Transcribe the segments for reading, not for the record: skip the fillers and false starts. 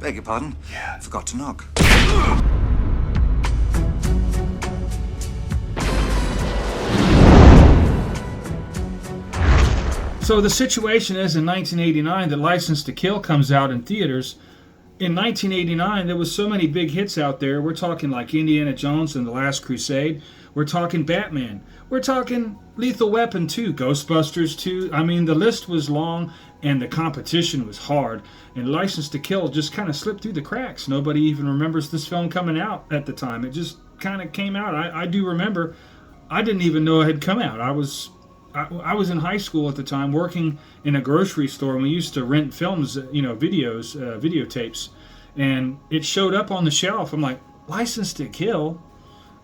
Beg your pardon? Yeah. Forgot to knock. So the situation is in 1989 that License to Kill comes out in theaters. In 1989, there was so many big hits out there. We're talking like Indiana Jones and the Last Crusade. We're talking Batman. We're talking Lethal Weapon 2, Ghostbusters 2. I mean, the list was long and the competition was hard. And License to Kill just kind of slipped through the cracks. Nobody even remembers this film coming out at the time. It just kind of came out. I do remember. I didn't even know it had come out. I was in high school at the time, working in a grocery store, and we used to rent films, videotapes, and it showed up on the shelf. I'm like, License to Kill?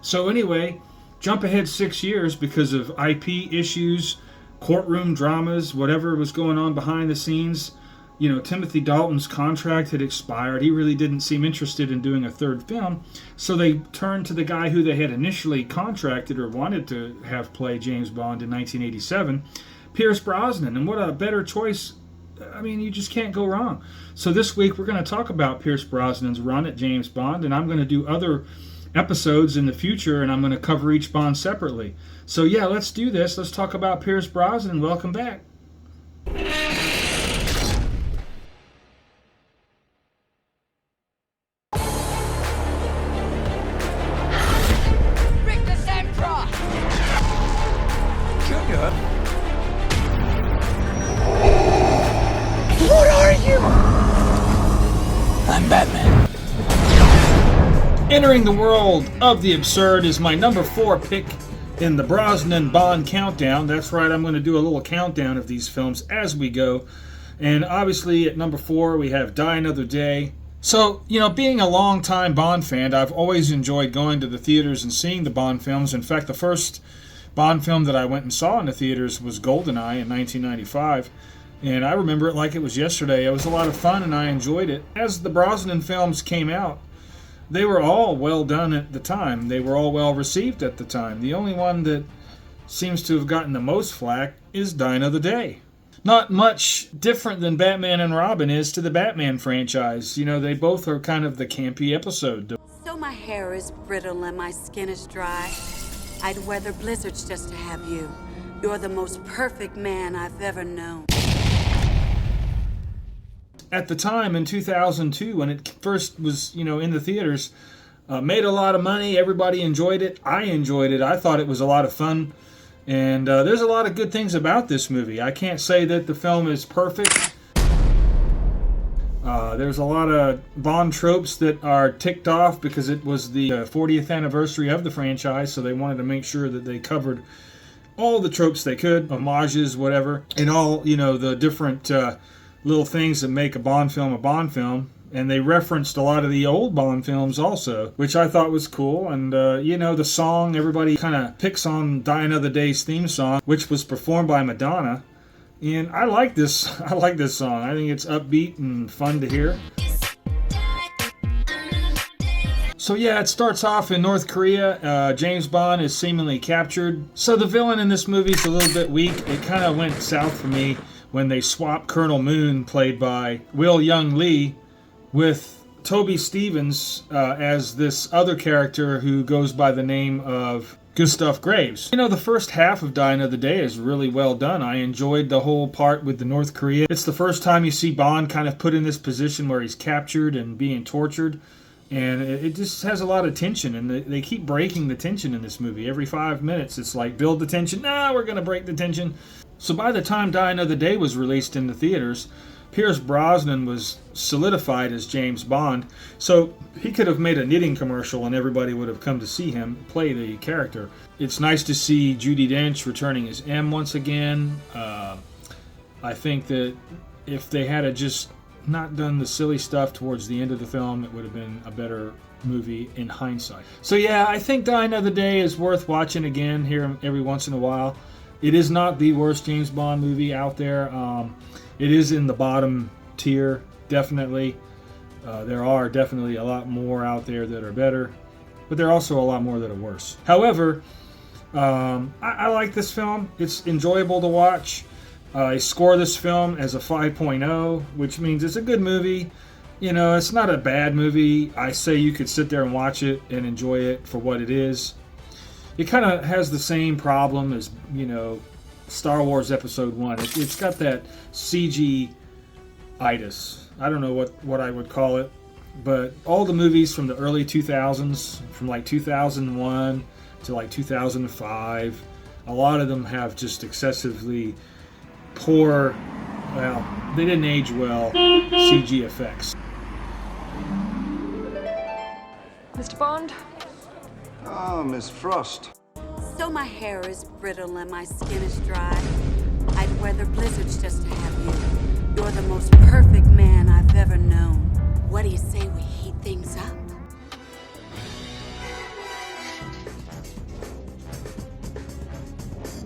So anyway, jump ahead 6 years because of IP issues, courtroom dramas, whatever was going on behind the scenes. You know, Timothy Dalton's contract had expired. He really didn't seem interested in doing a third film. So they turned to the guy who they had initially contracted or wanted to have play James Bond in 1987, Pierce Brosnan. And what a better choice. I mean, you just can't go wrong. So this week we're going to talk about Pierce Brosnan's run at James Bond, and I'm going to do other episodes in the future, and I'm going to cover each Bond separately. So yeah, let's do this. Let's talk about Pierce Brosnan. Welcome back. I'm Batman. Entering the world of the absurd is my number 4 pick in the Brosnan Bond countdown. That's right, I'm going to do a little countdown of these films as we go. And obviously at number 4 we have Die Another Day. So, you know, being a long-time Bond fan, I've always enjoyed going to the theaters and seeing the Bond films. In fact, the first Bond film that I went and saw in the theaters was Goldeneye in 1995. And I remember it like it was yesterday. It was a lot of fun and I enjoyed it. As the Brosnan films came out, they were all well done at the time. They were all well received at the time. The only one that seems to have gotten the most flack is Die Another Day. Not much different than Batman and Robin is to the Batman franchise. You know, they both are kind of the campy episode. So my hair is brittle and my skin is dry. I'd weather blizzards just to have you. You're the most perfect man I've ever known. At the time in 2002 when it first was, in the theaters, made a lot of money. Everybody enjoyed it. I enjoyed it. I thought it was a lot of fun. And there's a lot of good things about this movie. I can't say that the film is perfect. There's a lot of Bond tropes that are ticked off because it was the 40th anniversary of the franchise, so they wanted to make sure that they covered all the tropes they could, homages, whatever, and all, the different little things that make a Bond film. And they referenced a lot of the old Bond films also, which I thought was cool. And, the song, everybody kind of picks on Die Another Day's theme song, which was performed by Madonna. And I like this song. I think it's upbeat and fun to hear. So yeah, it starts off in North Korea. James Bond is seemingly captured. So the villain in this movie is a little bit weak. It kind of went south for me when they swapped Colonel Moon, played by Will Young Lee, with Toby Stevens as this other character who goes by the name of Gustav Graves. The first half of Die Another Day is really well done. I enjoyed the whole part with the North Korea. It's the first time you see Bond kind of put in this position where he's captured and being tortured. And it just has a lot of tension, and they keep breaking the tension in this movie. Every 5 minutes, it's like, build the tension. Nah, we're going to break the tension. So by the time Die Another Day was released in the theaters, Pierce Brosnan was solidified as James Bond. So he could have made a knitting commercial and everybody would have come to see him play the character. It's nice to see Judi Dench returning as M once again. I think that if they had just not done the silly stuff towards the end of the film, it would have been a better movie in hindsight. So yeah, I think Die Another Day is worth watching again here every once in a while. It is not the worst James Bond movie out there. It is in the bottom tier, definitely. There are definitely a lot more out there that are better, but there are also a lot more that are worse. However, I like this film. It's enjoyable to watch. I score this film as a 5.0, which means it's a good movie. You know, it's not a bad movie. I say you could sit there and watch it and enjoy it for what it is. It kind of has the same problem as, you know, Star Wars Episode 1. It's got that CG-itis. I don't know what I would call it. But all the movies from the early 2000s, from like 2001 to like 2005, a lot of them have just excessively poor, well, they didn't age well, CG effects. Mr. Bond? Oh, Miss Frost. So my hair is brittle and my skin is dry. I'd weather blizzards just to have you. You're the most perfect man I've ever known. What do you say we heat things up?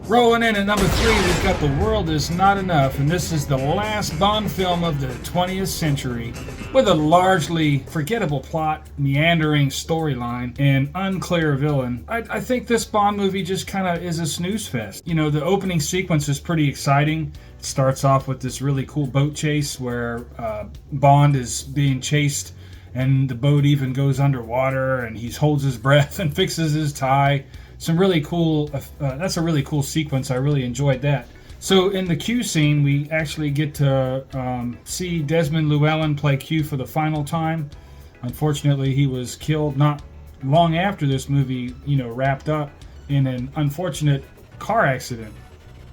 Rolling in at number 3, we've got The World Is Not Enough, and this is the last Bond film of the 20th century, with a largely forgettable plot, meandering storyline, and unclear villain. I think this Bond movie just kind of is a snooze fest. You know, the opening sequence is pretty exciting. It starts off with this really cool boat chase where Bond is being chased, and the boat even goes underwater, and he holds his breath and fixes his tie. Some really cool, that's a really cool sequence. I really enjoyed that. So in the Q scene, we actually get to see Desmond Llewellyn play Q for the final time. Unfortunately, he was killed not long after this movie, you know, wrapped up in an unfortunate car accident.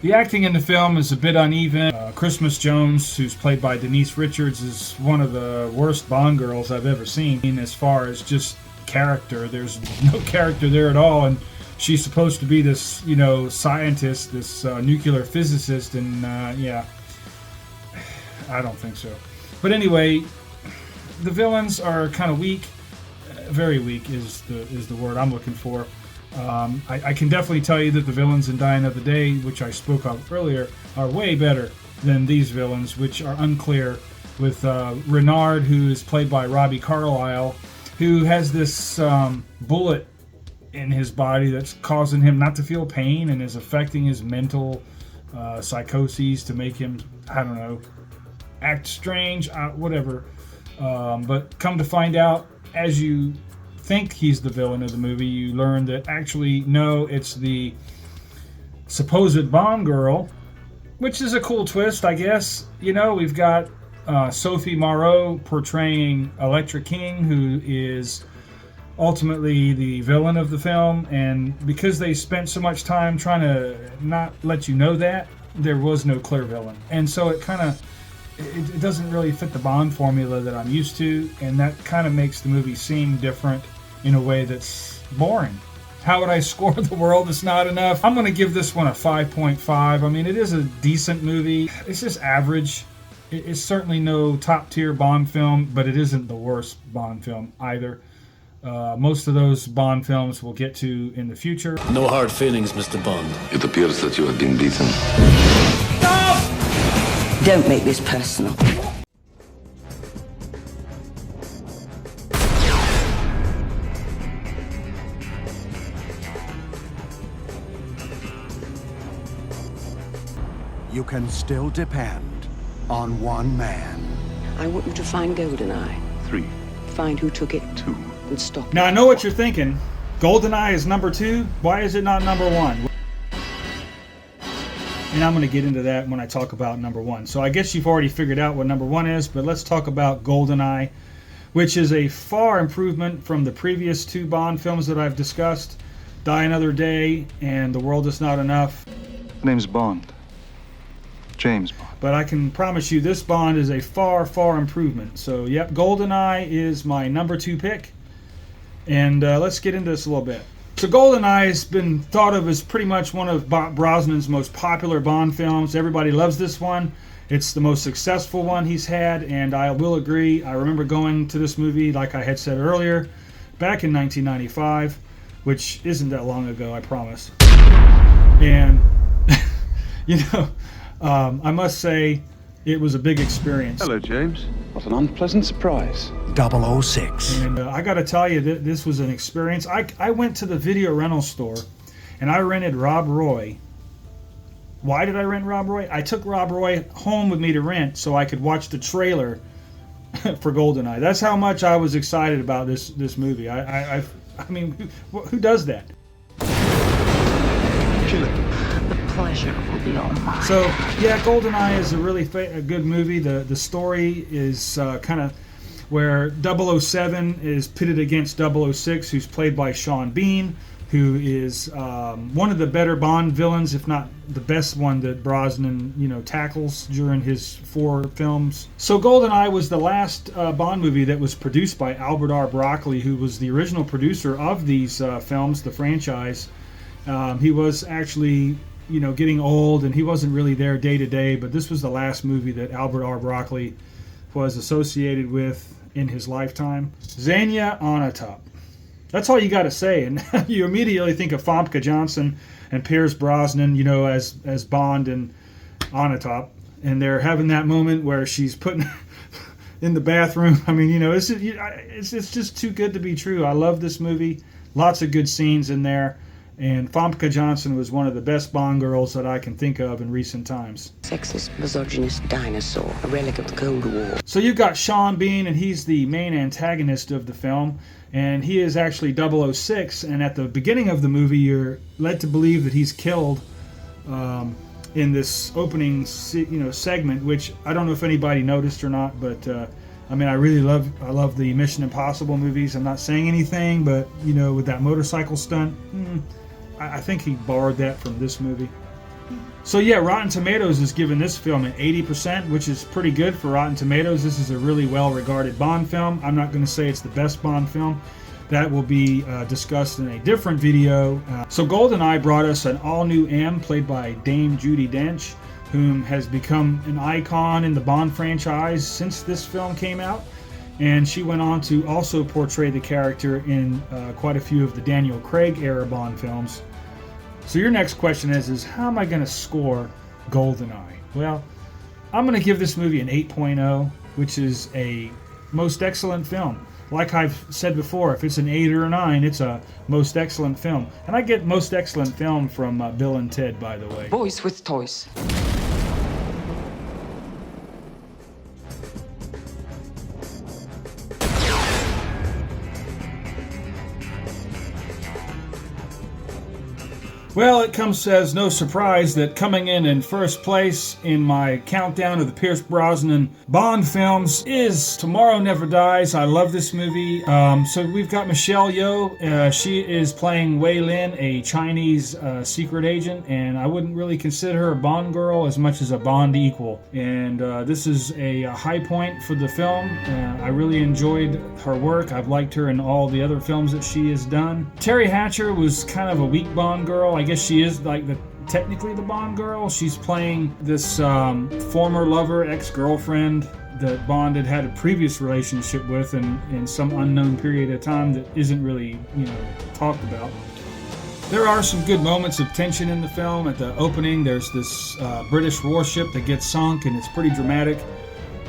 The acting in the film is a bit uneven. Christmas Jones, who's played by Denise Richards, is one of the worst Bond girls I've ever seen. As far as just character, there's no character there at all, and she's supposed to be this, you know, scientist, this nuclear physicist, and yeah, I don't think so. But anyway, the villains are kind of weak. Very weak is the word I'm looking for. I can definitely tell you that the villains in Die Another Day, which I spoke of earlier, are way better than these villains, which are unclear. With Renard, who is played by Robbie Carlyle, who has this bullet in his body that's causing him not to feel pain and is affecting his mental psychoses to make him, I don't know, act strange, whatever. But come to find out, as you think he's the villain of the movie, you learn that actually, no, it's the supposed Bond girl, which is a cool twist, I guess. You know, we've got Sophie Marceau portraying Electra King, who is ultimately the villain of the film, and because they spent so much time trying to not let you know that, there was no clear villain. And so it kind of, it doesn't really fit the Bond formula that I'm used to, and that kind of makes the movie seem different in a way that's boring. How would I score The World Is Not Enough? I'm going to give this one a 5.5. I mean, it is a decent movie. It's just average. It's certainly no top-tier Bond film, but it isn't the worst Bond film either. Most of those Bond films we'll get to in the future. No hard feelings, Mr. Bond. It appears that you have been beaten. Don't make this personal. You can still depend on one man. I want you to find Goldeneye. 3, Find who took it 2. and stop. Now I know what you're thinking. Goldeneye is number 2. Why is it not number 1? And I'm going to get into that when I talk about number 1. So I guess you've already figured out what number 1 is, but let's talk about Goldeneye, which is a far improvement from the previous 2 Bond films that I've discussed, Die Another Day and The World Is Not Enough. Name's Bond. James Bond. But I can promise you this Bond is a far, far improvement. So, yep, Goldeneye is my number 2 pick. And let's get into this a little bit. So Goldeneye has been thought of as pretty much one of Brosnan's most popular Bond films. Everybody loves this one. It's the most successful one he's had, and I will agree. I remember going to this movie, like I had said earlier, back in 1995, which isn't that long ago, I promise. And, you know, I must say, it was a big experience. Hello, James. What an unpleasant surprise. 006. And I got to tell you, this was an experience. I went to the video rental store, and I rented Rob Roy. Why did I rent Rob Roy? I took Rob Roy home with me to rent so I could watch the trailer for Goldeneye. That's how much I was excited about this movie. I mean, who does that? The pleasure will be all mine. So yeah, Goldeneye is a good movie. The story is kind of where 007 is pitted against 006, who's played by Sean Bean, who is one of the better Bond villains, if not the best one that Brosnan, tackles during his 4 films. So Goldeneye was the last Bond movie that was produced by Albert R. Broccoli, who was the original producer of these films, the franchise. He was actually, getting old, and he wasn't really there day to day, but this was the last movie that Albert R. Broccoli was associated with in his lifetime. Xenia Onatopp. That's all you got to say, and you immediately think of Famke Janssen and Pierce Brosnan, as Bond and Onatopp, and they're having that moment where she's putting in the bathroom. I mean, it's just too good to be true. I love this movie. Lots of good scenes in there, and Famke Janssen was one of the best Bond girls that I can think of in recent times. Sexist, misogynist dinosaur, a relic of the Cold War. So you've got Sean Bean, and he's the main antagonist of the film. And he is actually 006, and at the beginning of the movie, you're led to believe that he's killed in this opening, segment. Which I don't know if anybody noticed or not, but I love the Mission Impossible movies. I'm not saying anything, but with that motorcycle stunt, I think he borrowed that from this movie. So yeah, Rotten Tomatoes is giving this film an 80%, which is pretty good for Rotten Tomatoes. This is a really well-regarded Bond film. I'm not going to say it's the best Bond film. That will be discussed in a different video. So Goldeneye brought us an all-new M, played by Dame Judi Dench, whom has become an icon in the Bond franchise since this film came out. And she went on to also portray the character in quite a few of the Daniel Craig-era Bond films. So your next question is how am I going to score Goldeneye? Well, I'm going to give this movie an 8.0, which is a most excellent film. Like I've said before, if it's an 8 or a 9, it's a most excellent film. And I get most excellent film from Bill and Ted, by the way. Boys with toys. Well, it comes as no surprise that coming in first place in my countdown of the Pierce Brosnan Bond films is Tomorrow Never Dies. I love this movie. So we've got Michelle Yeoh. She is playing Wei Lin, a Chinese secret agent, and I wouldn't really consider her a Bond girl as much as a Bond equal. And this is a high point for the film. I really enjoyed her work. I've liked her in all the other films that she has done. Terry Hatcher was kind of a weak Bond girl. I guess she is technically the Bond girl. She's playing this former lover, ex-girlfriend that Bond had a previous relationship with in some unknown period of time that isn't really, talked about. There are some good moments of tension in the film. At the opening, there's this British warship that gets sunk, and it's pretty dramatic.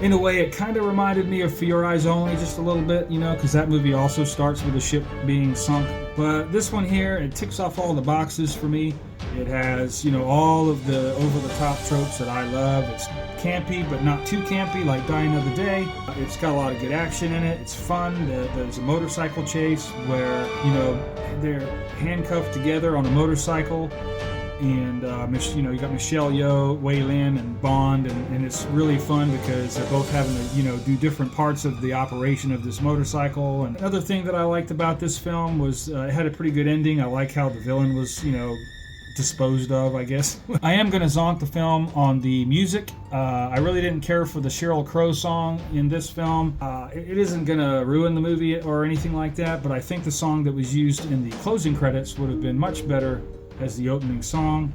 In a way, it kind of reminded me of For Your Eyes Only just a little bit, because that movie also starts with a ship being sunk. But this one here, it ticks off all the boxes for me. It has, all of the over-the-top tropes that I love. It's campy, but not too campy, like Die Another Day. It's got a lot of good action in it. It's fun. There's a motorcycle chase where, they're handcuffed together on a motorcycle. And, you got Michelle Yeoh, Wei Lin, and Bond, and it's really fun because they're both having to, do different parts of the operation of this motorcycle. And another thing that I liked about this film was it had a pretty good ending. I like how the villain was, disposed of, I guess. I am going to zonk the film on the music. I really didn't care for the Sheryl Crow song in this film. It isn't going to ruin the movie or anything like that, but I think the song that was used in the closing credits would have been much better as the opening song.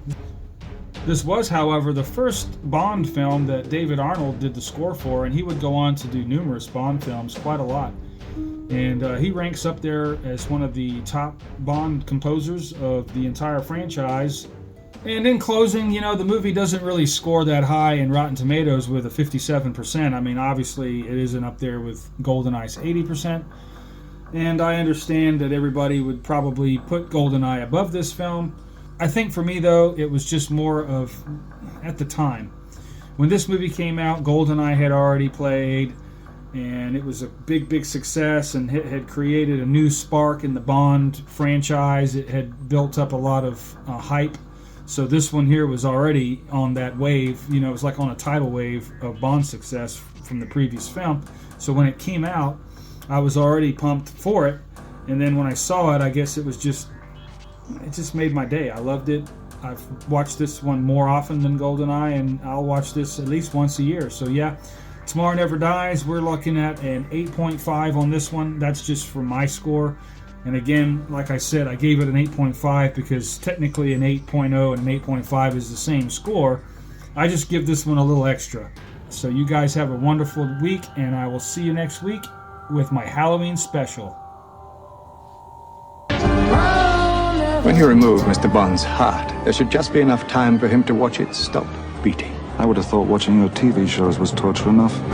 This was, however, the first Bond film that David Arnold did the score for, and he would go on to do numerous Bond films, quite a lot. And he ranks up there as one of the top Bond composers of the entire franchise. And in closing, the movie doesn't really score that high in Rotten Tomatoes with a 57%. I mean, obviously, it isn't up there with GoldenEye's 80%. And I understand that everybody would probably put GoldenEye above this film. I think for me, though, it was just more of, at the time, when this movie came out, GoldenEye had already played, and it was a big success, and it had created a new spark in the Bond franchise. It had built up a lot of hype. So this one here was already on that wave. You know, it was like on a tidal wave of Bond success from the previous film. So when it came out, I was already pumped for it. And then when I saw it, I guess it just made my day. I loved it. I've watched this one more often than GoldenEye, and I'll watch this at least once a year. So yeah, Tomorrow Never Dies, we're looking at an 8.5 on this one. That's just for my score. And again, like I said, I gave it an 8.5 because technically an 8.0 and an 8.5 is the same score. I just give this one a little extra. So you guys have a wonderful week, and I will see you next week with my Halloween special. When you remove Mr. Bond's heart, there should just be enough time for him to watch it stop beating. I would have thought watching your TV shows was torture enough.